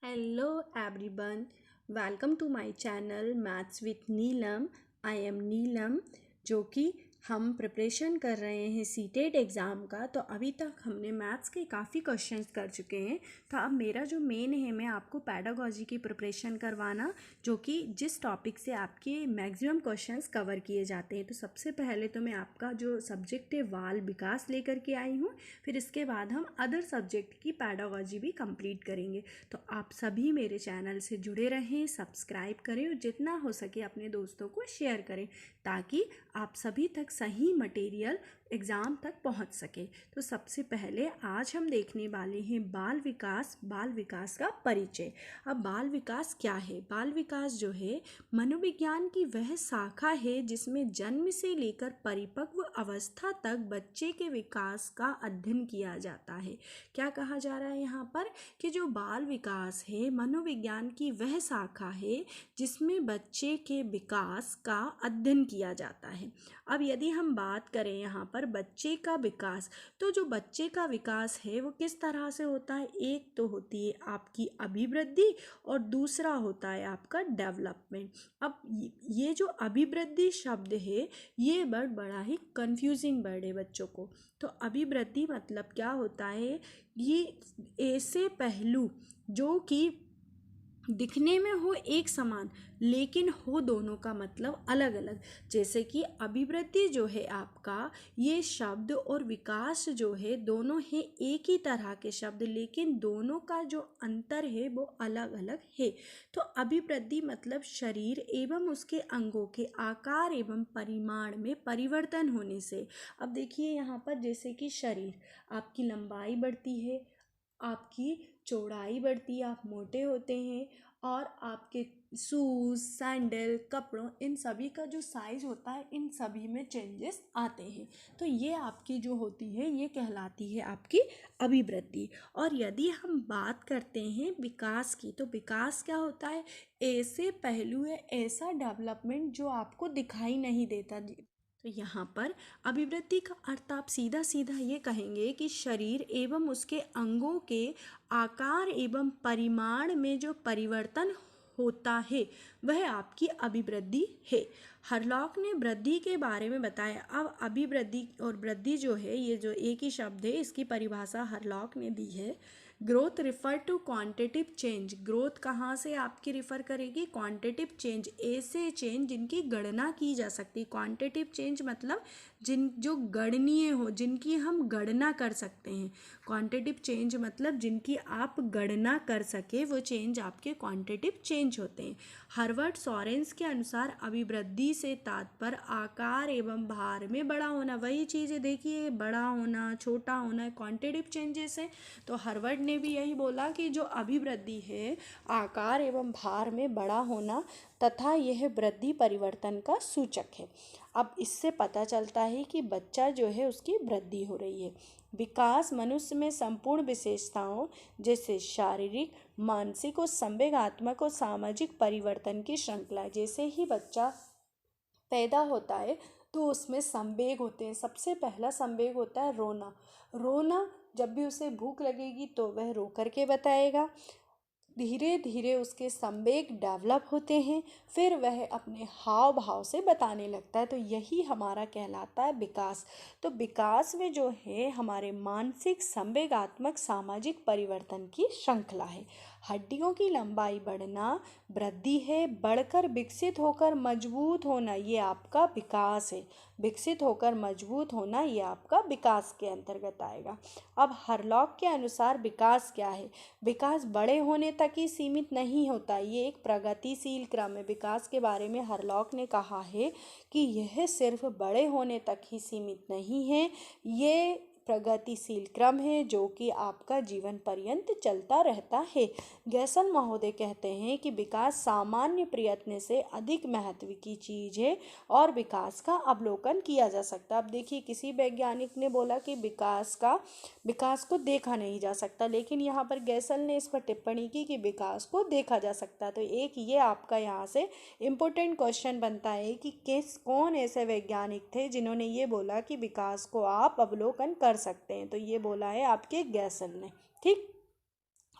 Hello everyone, welcome to my channel Maths with Neelam. I am Neelam जो कि हम preparation कर रहे हैं सीटेट एग्ज़ाम का। तो अभी तक हमने मैथ्स के काफ़ी क्वेश्चंस कर चुके हैं। तो अब मेरा जो मेन है मैं आपको पैडागॉजी की प्रिपरेशन करवाना, जो कि जिस टॉपिक से आपके मैक्सिमम क्वेश्चंस कवर किए जाते हैं। तो सबसे पहले तो मैं आपका जो सब्जेक्ट है बाल विकास लेकर के आई हूँ, फिर इसके बाद हम अदर सब्जेक्ट की पैडागॉजी भी कंप्लीट करेंगे। तो आप सभी मेरे चैनल से जुड़े रहें, सब्सक्राइब करें और जितना हो सके अपने दोस्तों को शेयर करें, ताकि आप सभी तक सही मटेरियल एग्ज़ाम तक पहुंच सके। तो सबसे पहले आज हम देखने वाले हैं बाल विकास का परिचय। अब बाल विकास क्या है? बाल विकास जो है मनोविज्ञान की वह शाखा है जिसमें जन्म से लेकर परिपक्व अवस्था तक बच्चे के विकास का अध्ययन किया जाता है। क्या कहा जा रहा है यहाँ पर कि जो बाल विकास है मनोविज्ञान की वह शाखा है जिसमें बच्चे के विकास का अध्ययन किया जाता है। अब यदि हम बात करें यहाँ पर बच्चे का विकास, तो जो बच्चे का विकास है वो किस तरह से होता है? एक तो होती है आपकी अभिवृद्धि और दूसरा होता है आपका डेवलपमेंट। अब ये जो अभिवृद्धि शब्द है ये वर्ड बड़ा ही कंफ्यूजिंग वर्ड है बच्चों को। तो अभिवृद्धि मतलब क्या होता है? ये ऐसे पहलू जो कि दिखने में हो एक समान लेकिन हो दोनों का मतलब अलग अलग। जैसे कि अभिवृद्धि जो है आपका, ये शब्द और विकास जो है दोनों है एक ही तरह के शब्द, लेकिन दोनों का जो अंतर है वो अलग अलग है। तो अभिवृद्धि मतलब शरीर एवं उसके अंगों के आकार एवं परिमाण में परिवर्तन होने से। अब देखिए यहाँ पर जैसे कि शरीर, आपकी लंबाई बढ़ती है, आपकी चौड़ाई बढ़ती है, आप मोटे होते हैं, और आपके शूज़, सैंडल, कपड़ों, इन सभी का जो साइज़ होता है इन सभी में चेंजेस आते हैं। तो ये आपकी जो होती है ये कहलाती है आपकी अभिवृद्धि। और यदि हम बात करते हैं विकास की, तो विकास क्या होता है? ऐसे पहलू है, ऐसा डेवलपमेंट जो आपको दिखाई नहीं देता। तो यहाँ पर अभिवृद्धि का अर्थ आप सीधा सीधा ये कहेंगे कि शरीर एवं उसके अंगों के आकार एवं परिमाण में जो परिवर्तन होता है वह आपकी अभिवृद्धि है। हरलॉक ने वृद्धि के बारे में बताया। अब अभिवृद्धि और वृद्धि जो है ये जो एक ही शब्द है, इसकी परिभाषा हरलॉक ने दी है। Growth refer to quantitative change. Growth कहाँ से आपकी रिफ़र करेगी? क्वांटिटिव चेंज, ऐसे चेंज जिनकी गणना की जा सकती। क्वांटिटिव चेंज मतलब जो गणनीय हो, जिनकी हम गणना कर सकते हैं। क्वांटिटिव चेंज मतलब जिनकी आप गणना कर सके, वो चेंज आपके क्वांटिटिव चेंज होते हैं। हर्बर्ट सॉरेंस के अनुसार अभिवृद्धि से तात्पर्य आकार एवं भार में बड़ा होना। वही चीज़ें देखिए, बड़ा होना, छोटा होना क्वांटिटिव चेंजेस है। तो हर्बर्ट ने भी यही बोला कि जो अभिवृद्धि है आकार एवं भार में बड़ा होना तथा यह वृद्धि परिवर्तन का सूचक है। अब इससे पता चलता है कि बच्चा जो है उसकी वृद्धि हो रही है। विकास मनुष्य में संपूर्ण विशेषताओं जैसे शारीरिक, मानसिक और संवेगात्मक और सामाजिक परिवर्तन की श्रृंखला। जैसे ही बच्चा पैदा होता है तो उसमें संवेग होते हैं। सबसे पहला संवेग होता है रोना। रोना, जब भी उसे भूख लगेगी तो वह रो करके बताएगा। धीरे धीरे उसके संवेग डेवलप होते हैं, फिर वह अपने हाव भाव से बताने लगता है। तो यही हमारा कहलाता है विकास। तो विकास में जो है हमारे मानसिक, संवेगात्मक, सामाजिक परिवर्तन की श्रृंखला है। हड्डियों की लंबाई बढ़ना वृद्धि है। बढ़कर विकसित होकर मजबूत होना ये आपका विकास है। विकसित होकर मजबूत होना ये आपका विकास के अंतर्गत आएगा। अब हरलॉक के अनुसार विकास क्या है? विकास बड़े होने तक ही सीमित नहीं होता, ये एक प्रगतिशील क्रम है। विकास के बारे में हरलॉक ने कहा है कि यह सिर्फ बड़े होने तक ही सीमित नहीं है, ये प्रगतिशील क्रम है जो कि आपका जीवन पर्यंत चलता रहता है। गैसल महोदय कहते हैं कि विकास सामान्य प्रयत्न से अधिक महत्व की चीज़ है और विकास का अवलोकन किया जा सकता है। अब देखिए, किसी वैज्ञानिक ने बोला कि विकास को देखा नहीं जा सकता, लेकिन यहाँ पर गैसल ने इस पर टिप्पणी की कि विकास को देखा जा सकता है। तो एक ये आपका यहाँ से इम्पोर्टेंट क्वेश्चन बनता है कि कौन ऐसे वैज्ञानिक थे जिन्होंने ये बोला कि विकास को आप अवलोकन कर सकते हैं। तो ये बोला है आपके गैसल ने। ठीक।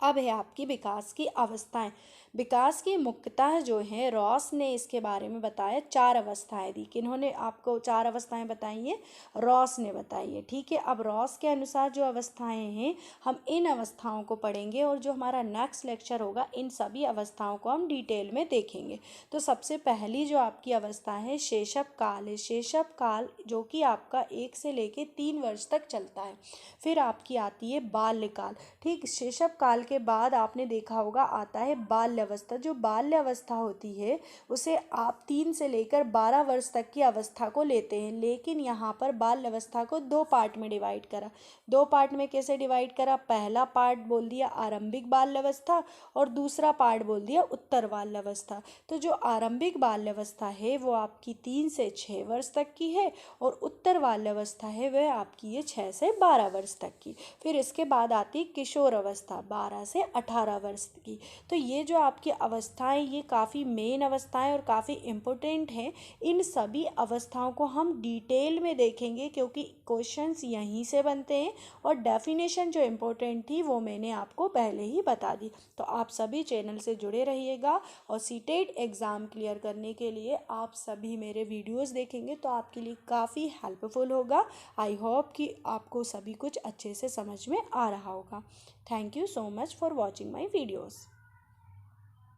अब है आपकी विकास की अवस्थाएं। विकास की मुख्यतः जो है रॉस ने इसके बारे में बताया, 4 अवस्थाएं दी। किन्होंने आपको 4 अवस्थाएं बताई हैं? रॉस ने बताई है। ठीक है, अब रॉस के अनुसार जो अवस्थाएं हैं हम इन अवस्थाओं को पढ़ेंगे और जो हमारा नेक्स्ट लेक्चर होगा इन सभी अवस्थाओं को हम डिटेल में देखेंगे। तो सबसे पहली जो आपकी अवस्था है शैशव काल है। शैशव काल जो कि आपका 1 से लेके 3 वर्ष तक चलता है। फिर आपकी आती है बाल्यकाल। ठीक, शैशव काल के बाद आपने देखा होगा आता है बाल्यावस्था। जो बाल्यावस्था होती है उसे आप 3 से लेकर 12 वर्ष तक की अवस्था को लेते हैं, लेकिन यहाँ पर बाल्यावस्था को 2 पार्ट में डिवाइड करा। 2 पार्ट में कैसे डिवाइड करा? पहला पार्ट बोल दिया आरंभिक बाल्यावस्था और दूसरा पार्ट बोल दिया उत्तर बाल्यावस्था। तो जो आरंभिक बाल्यावस्था है वो आपकी 3 से 6 वर्ष तक की है और उत्तर बाल्यावस्था है वह आपकी ये 6 से 12 वर्ष तक की। फिर इसके बाद आती किशोर अवस्था 12 से 18 वर्ष की। तो ये जो आपकी अवस्थाएं ये काफ़ी मेन अवस्थाएं और काफ़ी इम्पोर्टेंट हैं। इन सभी अवस्थाओं को हम डिटेल में देखेंगे क्योंकि क्वेश्चंस यहीं से बनते हैं और डेफिनेशन जो इम्पोर्टेंट थी वो मैंने आपको पहले ही बता दी। तो आप सभी चैनल से जुड़े रहिएगा और सीटेट एग्ज़ाम क्लियर करने के लिए आप सभी मेरे वीडियोस देखेंगे तो आपके लिए काफ़ी हेल्पफुल होगा। आई होप कि आपको सभी कुछ अच्छे से समझ में आ रहा होगा। Thank you so much for watching my videos.